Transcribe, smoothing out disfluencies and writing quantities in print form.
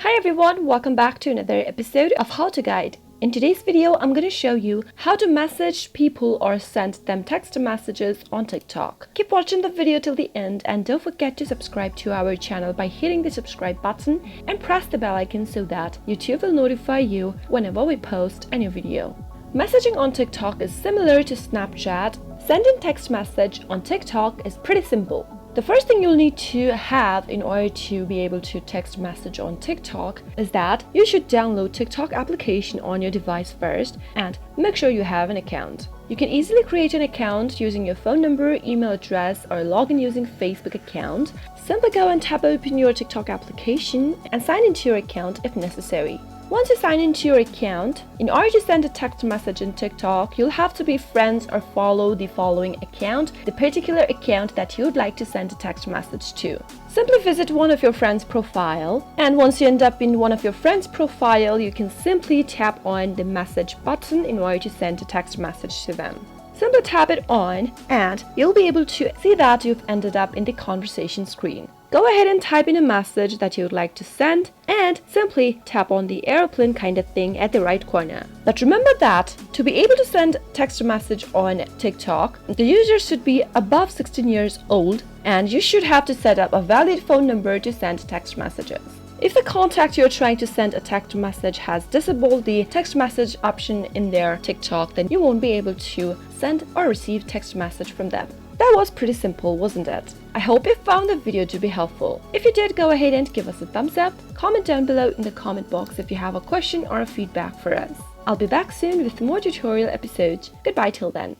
Hi everyone, welcome back to another episode of How to Guide. In today's video, I'm going to show you how to message people or send them text messages on TikTok. Keep watching the video till the end and don't forget to subscribe to our channel by hitting the subscribe button and press the bell icon so that YouTube will notify you whenever we post a new video. Messaging on TikTok is similar to Snapchat. Sending text message on TikTok is pretty simple. The first thing you'll need to have in order to be able to text message on TikTok is that you should download TikTok application on your device first and make sure you have an account. You can easily create an account using your phone number, email address, or log in using Facebook account. Simply go and tap open your TikTok application and sign into your account if necessary. Once you sign into your account, in order to send a text message in TikTok, you'll have to be friends or follow the following account, the particular account that you'd like to send a text message to. Simply visit one of your friends' profile, and once you end up in one of your friends' profile, you can simply tap on the message button in order to send a text message to them. Simply tap it on, and you'll be able to see that you've ended up in the conversation screen. Go ahead and type in a message that you would like to send and simply tap on the airplane kind of thing at the right corner. But remember that to be able to send text message on TikTok, the user should be above 16 years old and you should have to set up a valid phone number to send text messages. If the contact you're trying to send a text message has disabled the text message option in their TikTok, then you won't be able to send or receive text message from them. That was pretty simple, wasn't it? I hope you found the video to be helpful. If you did, go ahead and give us a thumbs up. Comment down below in the comment box if you have a question or a feedback for us. I'll be back soon with more tutorial episodes. Goodbye till then.